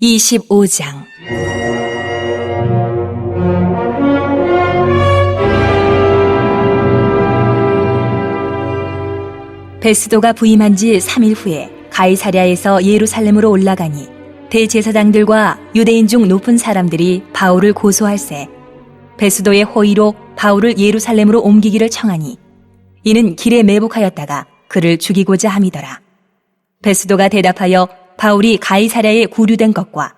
25장. 베스도가 부임한 지 3일 후에 가이사랴에서 예루살렘으로 올라가니 대제사장들과 유대인 중 높은 사람들이 바울을 고소할세 베스도의 호의로 바울을 예루살렘으로 옮기기를 청하니 이는 길에 매복하였다가 그를 죽이고자 함이더라. 베스도가 대답하여 바울이 가이사랴에 구류된 것과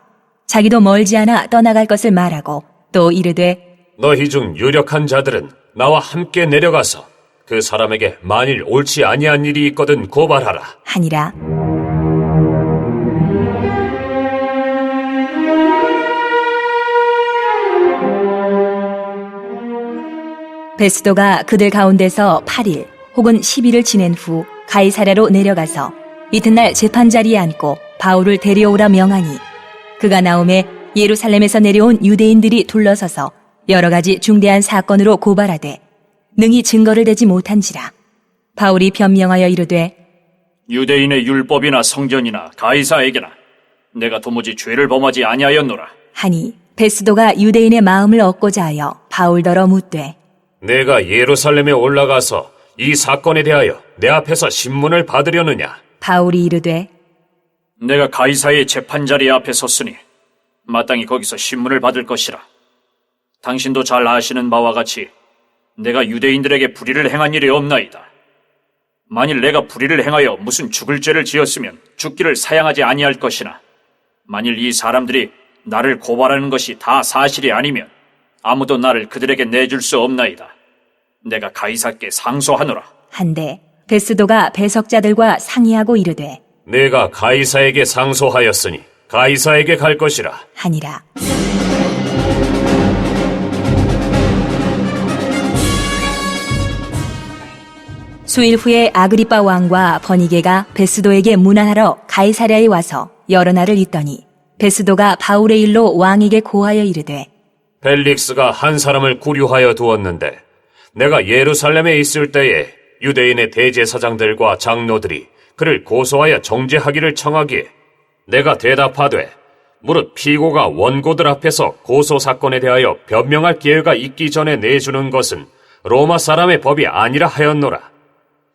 자기도 멀지 않아 떠나갈 것을 말하고 또 이르되 너희 중 유력한 자들은 나와 함께 내려가서 그 사람에게 만일 옳지 아니한 일이 있거든 고발하라 하니라. 베스도가 그들 가운데서 8일 혹은 10일을 지낸 후 가이사랴로 내려가서 이튿날 재판 자리에 앉고 바울을 데려오라 명하니 그가 나오매 예루살렘에서 내려온 유대인들이 둘러서서 여러 가지 중대한 사건으로 고발하되 능히 증거를 대지 못한지라. 바울이 변명하여 이르되 유대인의 율법이나 성전이나 가이사에게나 내가 도무지 죄를 범하지 아니하였노라 하니 베스도가 유대인의 마음을 얻고자 하여 바울더러 묻되 내가 예루살렘에 올라가서 이 사건에 대하여 내 앞에서 신문을 받으려느냐. 바울이 이르되 내가 가이사의 재판자리 앞에 섰으니 마땅히 거기서 신문을 받을 것이라. 당신도 잘 아시는 바와 같이 내가 유대인들에게 불의를 행한 일이 없나이다. 만일 내가 불의를 행하여 무슨 죽을 죄를 지었으면 죽기를 사양하지 아니할 것이나 만일 이 사람들이 나를 고발하는 것이 다 사실이 아니면 아무도 나를 그들에게 내줄 수 없나이다. 내가 가이사께 상소하노라. 한데 베스도가 배석자들과 상의하고 이르되 내가 가이사에게 상소하였으니 가이사에게 갈 것이라 하니라. 수일 후에 아그리빠 왕과 버니게가 베스도에게 문안하러 가이사랴에 와서 여러 날을 있더니 베스도가 바울의 일로 왕에게 고하여 이르되 벨릭스가 한 사람을 구류하여 두었는데 내가 예루살렘에 있을 때에 유대인의 대제사장들과 장로들이 그를 고소하여 정죄하기를 청하기에 내가 대답하되 무릇 피고가 원고들 앞에서 고소 사건에 대하여 변명할 기회가 있기 전에 내주는 것은 로마 사람의 법이 아니라 하였노라.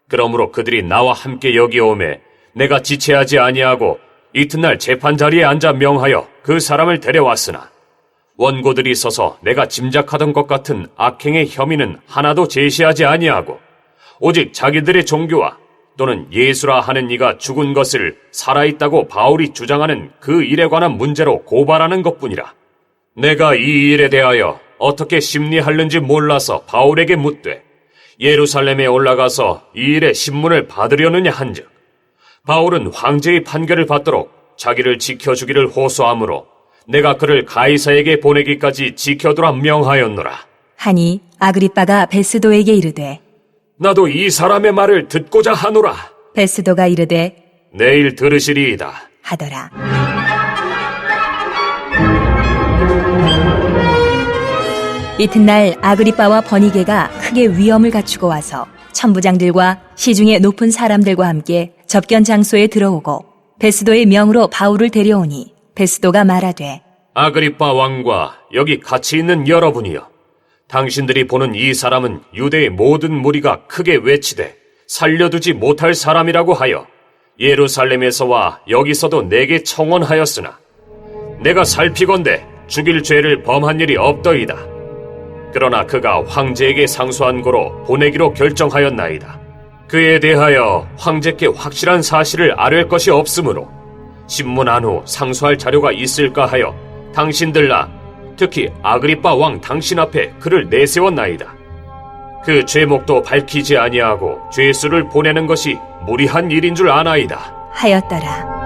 그러므로 그들이 나와 함께 여기 오매 내가 지체하지 아니하고 이튿날 재판 자리에 앉아 명하여 그 사람을 데려왔으나 원고들이 서서 내가 짐작하던 것 같은 악행의 혐의는 하나도 제시하지 아니하고 오직 자기들의 종교와 또는 예수라 하는 이가 죽은 것을 살아있다고 바울이 주장하는 그 일에 관한 문제로 고발하는 것뿐이라. 내가 이 일에 대하여 어떻게 심리하는지 몰라서 바울에게 묻되 예루살렘에 올라가서 이 일의 신문을 받으려느냐 한즉 바울은 황제의 판결을 받도록 자기를 지켜주기를 호소하므로 내가 그를 가이사에게 보내기까지 지켜두라 명하였노라. 하니 아그리빠가 베스도에게 이르되 나도 이 사람의 말을 듣고자 하노라. 베스도가 이르되 내일 들으시리이다 하더라. 이튿날 아그리빠와 버니게가 크게 위엄을 갖추고 와서 천부장들과 시중의 높은 사람들과 함께 접견 장소에 들어오고 베스도의 명으로 바울을 데려오니 베스도가 말하되 아그리빠 왕과 여기 같이 있는 여러분이여, 당신들이 보는 이 사람은 유대의 모든 무리가 크게 외치되 살려두지 못할 사람이라고 하여 예루살렘에서와 여기서도 내게 청원하였으나 내가 살피건대 죽일 죄를 범한 일이 없더이다. 그러나 그가 황제에게 상소한 고로 보내기로 결정하였나이다. 그에 대하여 황제께 확실한 사실을 아뢰 것이 없으므로 신문한 후 상소할 자료가 있을까 하여 당신들라 특히 아그리빠 왕 당신 앞에 그를 내세웠나이다. 그 죄목도 밝히지 아니하고 죄수를 보내는 것이 무리한 일인 줄 아나이다 하였더라.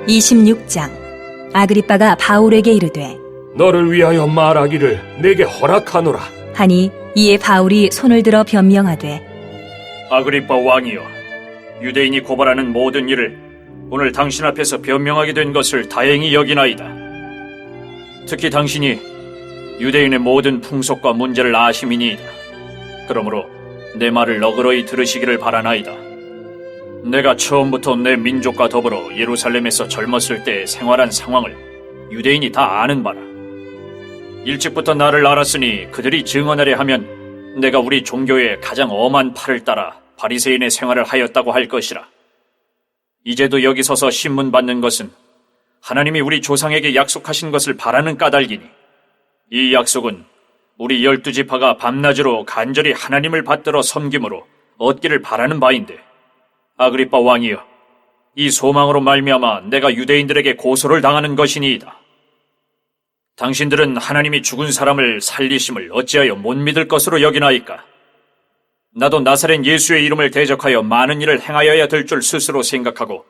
(26장) 아그리빠가 바울에게 이르되 너를 위하여 말하기를 내게 허락하노라 하니 이에 바울이 손을 들어 변명하되 아그리빠 왕이여, 유대인이 고발하는 모든 일을 오늘 당신 앞에서 변명하게 된 것을 다행히 여기나이다. 특히 당신이 유대인의 모든 풍속과 문제를 아심이니이다. 그러므로 내 말을 너그러이 들으시기를 바라나이다. 내가 처음부터 내 민족과 더불어 예루살렘에서 젊었을 때 생활한 상황을 유대인이 다 아는 바라. 일찍부터 나를 알았으니 그들이 증언하려 하면 내가 우리 종교의 가장 엄한 팔을 따라 바리새인의 생활을 하였다고 할 것이라. 이제도 여기 서서 신문 받는 것은 하나님이 우리 조상에게 약속하신 것을 바라는 까닭이니 이 약속은 우리 12지파가 밤낮으로 간절히 하나님을 받들어 섬김으로 얻기를 바라는 바인데, 아그리빠 왕이여, 이 소망으로 말미암아 내가 유대인들에게 고소를 당하는 것이니이다. 당신들은 하나님이 죽은 사람을 살리심을 어찌하여 못 믿을 것으로 여기나이까? 나도 나사렛 예수의 이름을 대적하여 많은 일을 행하여야 될 줄 스스로 생각하고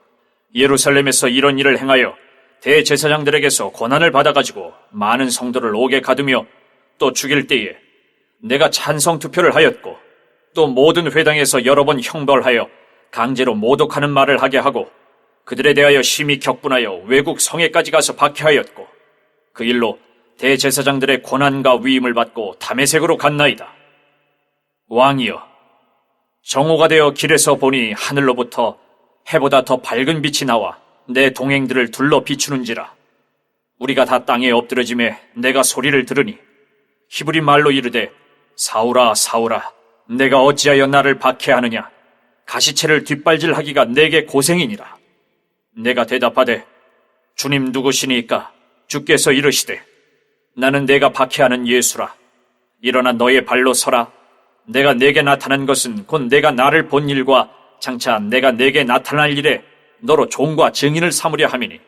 예루살렘에서 이런 일을 행하여 대제사장들에게서 권한을 받아가지고 많은 성도를 옥에 가두며 또 죽일 때에 내가 찬성 투표를 하였고 또 모든 회당에서 여러 번 형벌하여 강제로 모독하는 말을 하게 하고 그들에 대하여 심히 격분하여 외국 성에까지 가서 박해하였고 그 일로 대제사장들의 고난과 위임을 받고 다메섹으로 갔나이다. 왕이여, 정오가 되어 길에서 보니 하늘로부터 해보다 더 밝은 빛이 나와 내 동행들을 둘러 비추는지라. 우리가 다 땅에 엎드러짐에 내가 소리를 들으니 히브리 말로 이르되 사울아 사울아 내가 어찌하여 나를 박해하느냐. 가시채를 뒷발질하기가 내게 고생이니라. 내가 대답하되 주님 누구시니까? 주께서 이르시되 나는 내가 박해하는 예수라. 일어나 너의 발로 서라. 내가 내게 나타난 것은 곧 내가 나를 본 일과 장차 내가 내게 나타날 일에 너로 종과 증인을 삼으려 함이니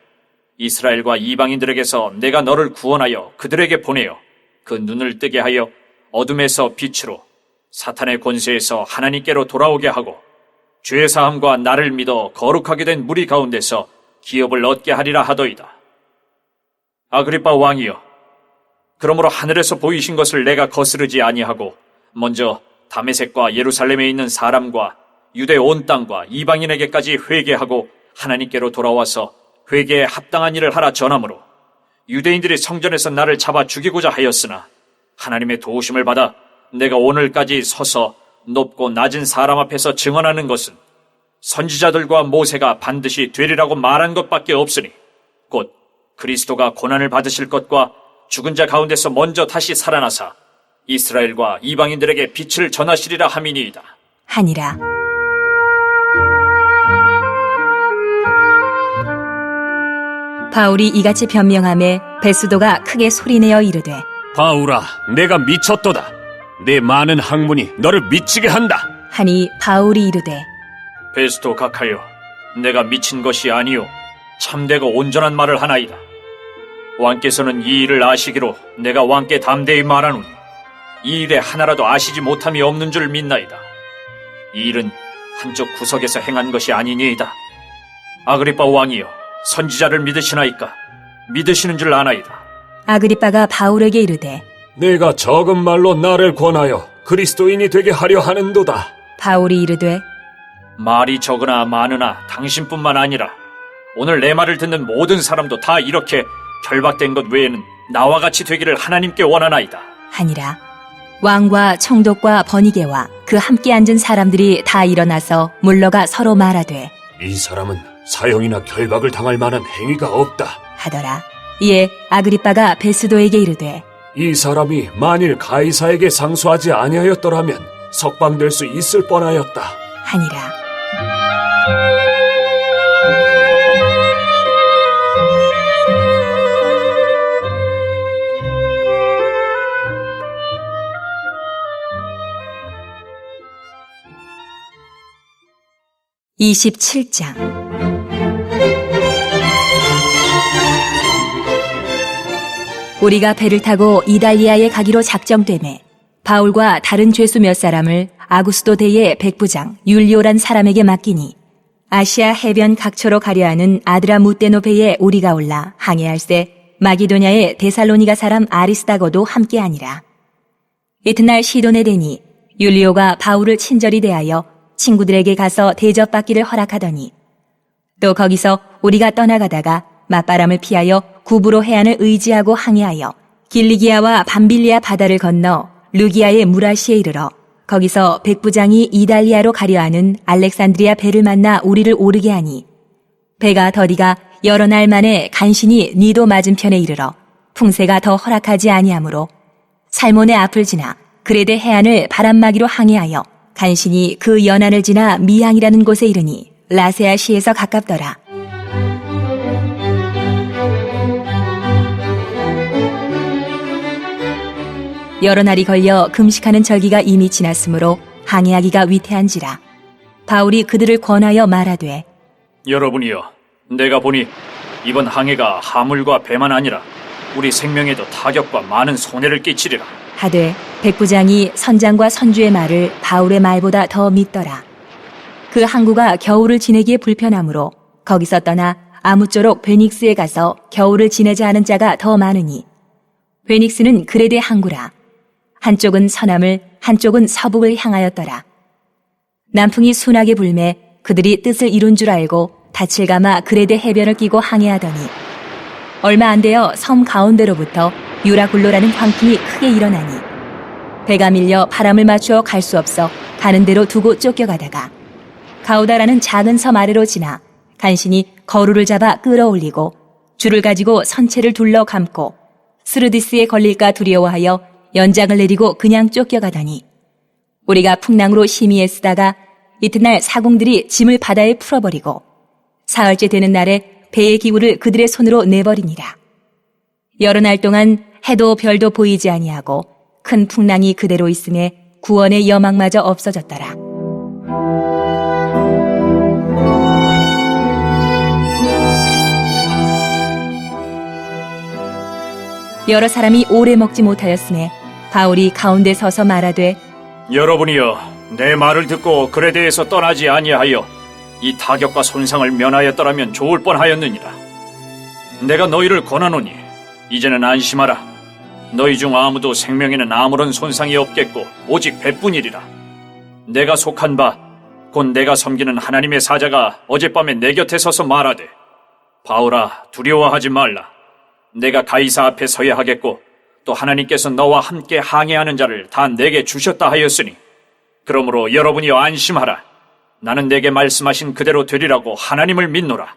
이스라엘과 이방인들에게서 내가 너를 구원하여 그들에게 보내어 그 눈을 뜨게 하여 어둠에서 빛으로 사탄의 권세에서 하나님께로 돌아오게 하고 죄사함과 나를 믿어 거룩하게 된 무리 가운데서 기업을 얻게 하리라 하더이다. 아그리빠 왕이여, 그러므로 하늘에서 보이신 것을 내가 거스르지 아니하고 먼저 다메섹과 예루살렘에 있는 사람과 유대 온 땅과 이방인에게까지 회개하고 하나님께로 돌아와서 회개에 합당한 일을 하라 전하므로 유대인들이 성전에서 나를 잡아 죽이고자 하였으나 하나님의 도우심을 받아 내가 오늘까지 서서 높고 낮은 사람 앞에서 증언하는 것은 선지자들과 모세가 반드시 되리라고 말한 것밖에 없으니 곧 그리스도가 고난을 받으실 것과 죽은 자 가운데서 먼저 다시 살아나사 이스라엘과 이방인들에게 빛을 전하시리라 함이니이다. 하니라. 바울이 이같이 변명하매 베스도가 크게 소리내어 이르되 바울아, 내가 미쳤도다. 내 많은 학문이 너를 미치게 한다. 하니 바울이 이르되 베스도 각하여, 내가 미친 것이 아니요 참되고 온전한 말을 하나이다. 왕께서는 이 일을 아시기로 내가 왕께 담대히 말하노니 이 일에 하나라도 아시지 못함이 없는 줄 믿나이다. 이 일은 한쪽 구석에서 행한 것이 아니니이다. 아그리빠 왕이여, 선지자를 믿으시나이까? 믿으시는 줄 아나이다. 아그리빠가 바울에게 이르되 내가 적은 말로 나를 권하여 그리스도인이 되게 하려 하는도다. 바울이 이르되 말이 적으나 많으나 당신뿐만 아니라 오늘 내 말을 듣는 모든 사람도 다 이렇게 결박된 것 외에는 나와 같이 되기를 하나님께 원하나이다. 하니라. 왕과 총독과 번이게와 그 함께 앉은 사람들이 다 일어나서 물러가 서로 말하되 이 사람은 사형이나 결박을 당할 만한 행위가 없다 하더라. 이에 아그리빠가 베스도에게 이르되 이 사람이 만일 가이사에게 상소하지 아니하였더라면 석방될 수 있을 뻔하였다 하니라. (27장) 우리가 배를 타고 이달리아에 가기로 작정되매 바울과 다른 죄수 몇 사람을 아구스도 대의 백부장 율리오란 사람에게 맡기니 아시아 해변 각처로 가려 하는 아드라무떼노 배에 우리가 올라 항해할새 마기도냐의 데살로니가 사람 아리스다고도 함께하니라. 이튿날 시돈에 대니 율리오가 바울을 친절히 대하여 친구들에게 가서 대접받기를 허락하더니 또 거기서 우리가 떠나가다가 맞바람을 피하여 구부로 해안을 의지하고 항해하여 길리기아와 밤빌리아 바다를 건너 루기아의 무라시에 이르러 거기서 백부장이 이달리아로 가려 하는 알렉산드리아 배를 만나 우리를 오르게 하니 배가 더디가 여러 날 만에 간신히 니도 맞은편에 이르러 풍세가 더 허락하지 아니하므로 살몬의 앞을 지나 그레데 해안을 바람막이로 항해하여 간신히 그 연안을 지나 미항이라는 곳에 이르니 라세아시에서 가깝더라. 여러 날이 걸려 금식하는 절기가 이미 지났으므로 항해하기가 위태한지라. 바울이 그들을 권하여 말하되 여러분이여, 내가 보니 이번 항해가 하물과 배만 아니라 우리 생명에도 타격과 많은 손해를 끼치리라. 하되 백부장이 선장과 선주의 말을 바울의 말보다 더 믿더라. 그 항구가 겨울을 지내기에 불편하므로 거기서 떠나 아무쪼록 베닉스에 가서 겨울을 지내자 하는 자가 더 많으니 베닉스는 그레데 항구라. 한쪽은 서남을 한쪽은 서북을 향하였더라. 남풍이 순하게 불매 그들이 뜻을 이룬 줄 알고 닻을 감아 그레데 해변을 끼고 항해하더니 얼마 안 되어 섬 가운데로부터 유라굴로라는 광풍이 크게 일어나니 배가 밀려 바람을 맞추어 갈 수 없어 가는 대로 두고 쫓겨가다가 가우다라는 작은 섬 아래로 지나 간신히 거루를 잡아 끌어올리고 줄을 가지고 선체를 둘러 감고 스르디스에 걸릴까 두려워하여 연장을 내리고 그냥 쫓겨가더니 우리가 풍랑으로 심히 애쓰다가 이튿날 사공들이 짐을 바다에 풀어버리고 사흘째 되는 날에 배의 기구를 그들의 손으로 내버리니라. 여러 날 동안 해도 별도 보이지 아니하고 큰 풍랑이 그대로 있음에 구원의 여망마저 없어졌더라. 여러 사람이 오래 먹지 못하였음에 바울이 가운데 서서 말하되 여러분이여, 내 말을 듣고 그레데에서 떠나지 아니하여 이 타격과 손상을 면하였더라면 좋을 뻔하였느니라. 내가 너희를 권하노니 이제는 안심하라. 너희 중 아무도 생명에는 아무런 손상이 없겠고 오직 배뿐이리라. 내가 속한 바 곧 내가 섬기는 하나님의 사자가 어젯밤에 내 곁에 서서 말하되 바울아, 두려워하지 말라. 내가 가이사 앞에 서야 하겠고 또 하나님께서 너와 함께 항해하는 자를 다 내게 주셨다 하였으니 그러므로 여러분이여 안심하라. 나는 내게 말씀하신 그대로 되리라고 하나님을 믿노라.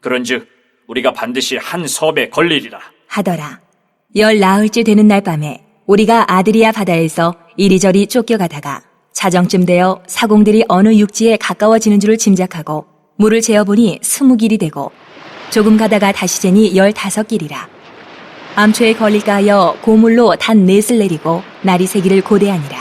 그런즉 우리가 반드시 한 섭에 걸리리라 하더라. 열 나흘째 되는 날 밤에 우리가 아드리아 바다에서 이리저리 쫓겨가다가 자정쯤 되어 사공들이 어느 육지에 가까워지는 줄을 짐작하고 물을 재어보니 20길이 되고 조금 가다가 다시 재니 15길이라. 암초에 걸릴까 하여 고물로 단 넷을 내리고 날이 새기를 고대하니라.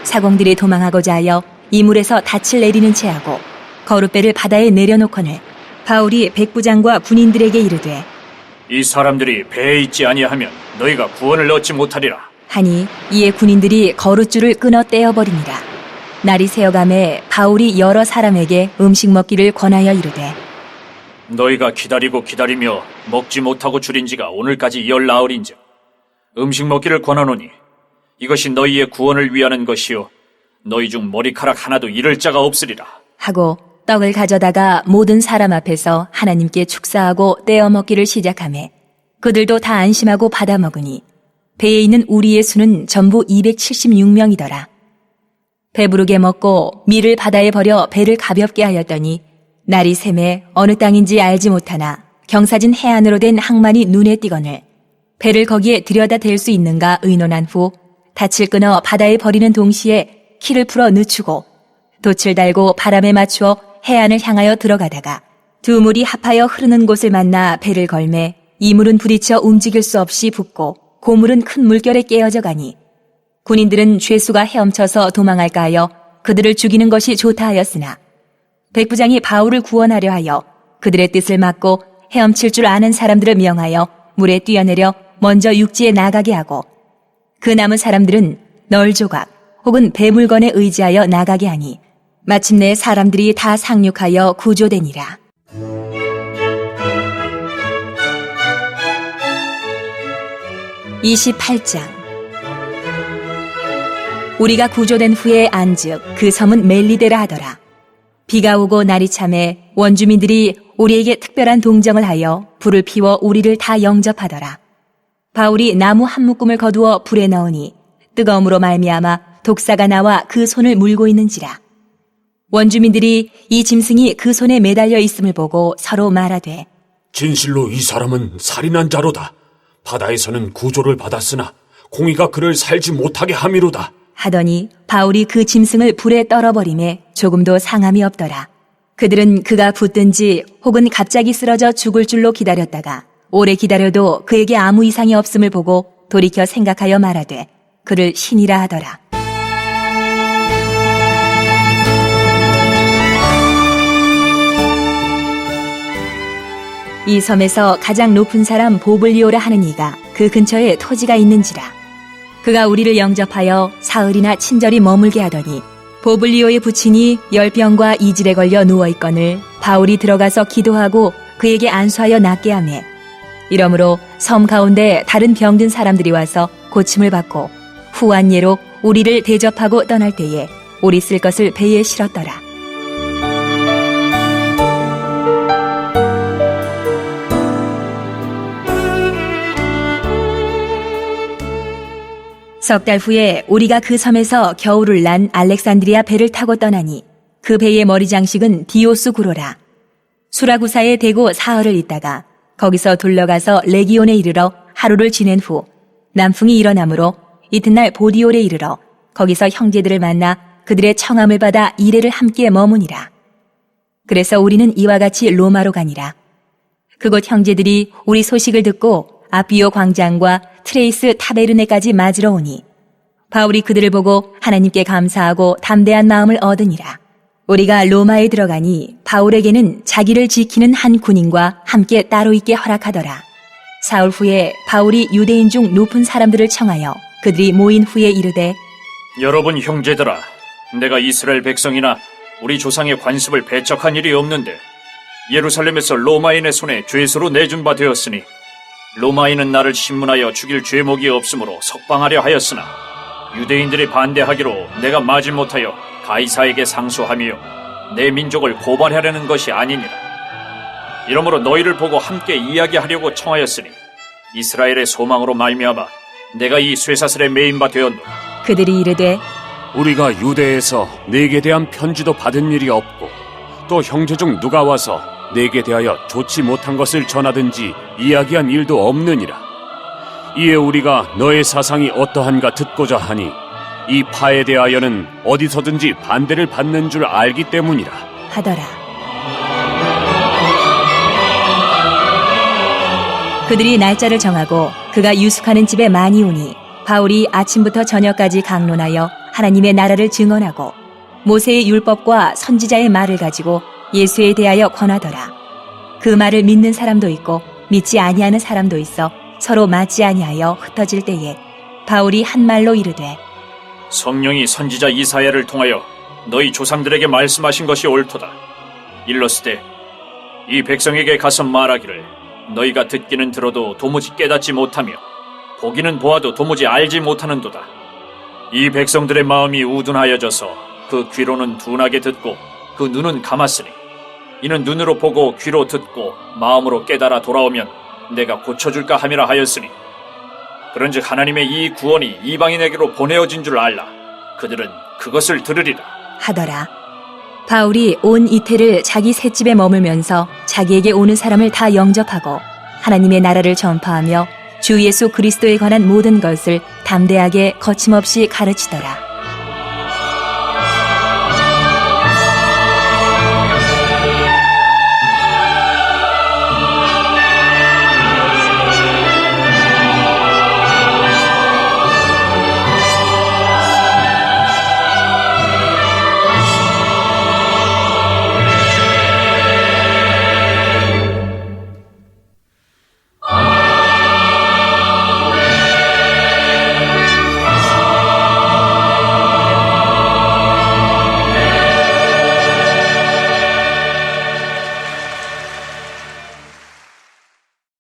사공들이 도망하고자 하여 이물에서 닻을 내리는 채하고 거룻배를 바다에 내려놓거늘 바울이 백부장과 군인들에게 이르되 이 사람들이 배에 있지 아니하면 너희가 구원을 얻지 못하리라 하니 이에 군인들이 거룻줄을 끊어 떼어버리니라. 날이 새어가매 바울이 여러 사람에게 음식 먹기를 권하여 이르되 너희가 기다리고 기다리며 먹지 못하고 줄인 지가 오늘까지 열 나흘인즉 음식 먹기를 권하노니 이것이 너희의 구원을 위하는 것이요 너희 중 머리카락 하나도 잃을 자가 없으리라 하고 떡을 가져다가 모든 사람 앞에서 하나님께 축사하고 떼어 먹기를 시작하매 그들도 다 안심하고 받아 먹으니 배에 있는 우리의 수는 전부 276명이더라. 배부르게 먹고 밀을 바다에 버려 배를 가볍게 하였더니 날이 새매 어느 땅인지 알지 못하나 경사진 해안으로 된 항만이 눈에 띄거늘 배를 거기에 들여다 댈 수 있는가 의논한 후 닻을 끊어 바다에 버리는 동시에 키를 풀어 늦추고 돛을 달고 바람에 맞추어 해안을 향하여 들어가다가 두 물이 합하여 흐르는 곳을 만나 배를 걸매 이 물은 부딪혀 움직일 수 없이 붓고 고물은 큰 물결에 깨어져 가니 군인들은 죄수가 헤엄쳐서 도망할까 하여 그들을 죽이는 것이 좋다 하였으나 백부장이 바울을 구원하려 하여 그들의 뜻을 막고 헤엄칠 줄 아는 사람들을 명하여 물에 뛰어내려 먼저 육지에 나가게 하고 그 남은 사람들은 널조각 혹은 배물건에 의지하여 나가게 하니 마침내 사람들이 다 상륙하여 구조되니라. (28장) 우리가 구조된 후에 안즉 그 섬은 멜리데라 하더라. 비가 오고 날이 참해 원주민들이 우리에게 특별한 동정을 하여 불을 피워 우리를 다 영접하더라. 바울이 나무 한 묶음을 거두어 불에 넣으니 뜨거움으로 말미암아 독사가 나와 그 손을 물고 있는지라. 원주민들이 이 짐승이 그 손에 매달려 있음을 보고 서로 말하되 진실로 이 사람은 살인한 자로다. 바다에서는 구조를 받았으나 공의가 그를 살지 못하게 함이로다. 하더니 바울이 그 짐승을 불에 떨어버림에 조금도 상함이 없더라. 그들은 그가 붙든지 혹은 갑자기 쓰러져 죽을 줄로 기다렸다가 오래 기다려도 그에게 아무 이상이 없음을 보고 돌이켜 생각하여 말하되 그를 신이라 하더라. 이 섬에서 가장 높은 사람 보블리오라 하는 이가 그 근처에 토지가 있는지라. 그가 우리를 영접하여 사흘이나 친절히 머물게 하더니 보블리오의 부친이 열병과 이질에 걸려 누워있거늘 바울이 들어가서 기도하고 그에게 안수하여 낫게 하매 이러므로 섬 가운데 다른 병든 사람들이 와서 고침을 받고 후한 예로 우리를 대접하고 떠날 때에 우리 쓸 것을 배에 실었더라. 석 달 후에 우리가 그 섬에서 겨울을 난 알렉산드리아 배를 타고 떠나니 그 배의 머리 장식은 디오스 구로라. 수라구사에 대고 사흘을 있다가 거기서 둘러가서 레기온에 이르러 하루를 지낸 후 남풍이 일어나므로 이튿날 보디올에 이르러 거기서 형제들을 만나 그들의 청함을 받아 이레를 함께 머무니라. 그래서 우리는 이와 같이 로마로 가니라. 그곳 형제들이 우리 소식을 듣고 아비오 광장과 트레이스 타베르네까지 맞으러 오니 바울이 그들을 보고 하나님께 감사하고 담대한 마음을 얻으니라. 우리가 로마에 들어가니 바울에게는 자기를 지키는 한 군인과 함께 따로 있게 허락하더라. 사흘 후에 바울이 유대인 중 높은 사람들을 청하여 그들이 모인 후에 이르되 여러분 형제들아, 내가 이스라엘 백성이나 우리 조상의 관습을 배척한 일이 없는데 예루살렘에서 로마인의 손에 죄수로 내준 바 되었으니 로마인은 나를 신문하여 죽일 죄목이 없으므로 석방하려 하였으나 유대인들이 반대하기로 내가 마지못하여 가이사에게 상소하며 내 민족을 고발하려는 것이 아니니라. 이러므로 너희를 보고 함께 이야기하려고 청하였으니 이스라엘의 소망으로 말미암아 내가 이 쇠사슬에 매인 바 되었노라. 그들이 이르되 우리가 유대에서 네게 대한 편지도 받은 일이 없고 또 형제 중 누가 와서 네게 대하여 좋지 못한 것을 전하든지 이야기한 일도 없느니라. 이에 우리가 너의 사상이 어떠한가 듣고자 하니 이 파에 대하여는 어디서든지 반대를 받는 줄 알기 때문이라 하더라. 그들이 날짜를 정하고 그가 유숙하는 집에 많이 오니 바울이 아침부터 저녁까지 강론하여 하나님의 나라를 증언하고 모세의 율법과 선지자의 말을 가지고 예수에 대하여 권하더라. 그 말을 믿는 사람도 있고 믿지 아니하는 사람도 있어 서로 맞지 아니하여 흩어질 때에 바울이 한 말로 이르되 성령이 선지자 이사야를 통하여 너희 조상들에게 말씀하신 것이 옳도다. 일렀으되 이 백성에게 가서 말하기를 너희가 듣기는 들어도 도무지 깨닫지 못하며 보기는 보아도 도무지 알지 못하는도다. 이 백성들의 마음이 우둔하여져서 그 귀로는 둔하게 듣고 그 눈은 감았으니 이는 눈으로 보고 귀로 듣고 마음으로 깨달아 돌아오면 내가 고쳐줄까 함이라 하였으니 그런즉 하나님의 이 구원이 이방인에게로 보내어진 줄 알라. 그들은 그것을 들으리라 하더라. 바울이 온 이태를 자기 셋집에 머물면서 자기에게 오는 사람을 다 영접하고 하나님의 나라를 전파하며 주 예수 그리스도에 관한 모든 것을 담대하게 거침없이 가르치더라.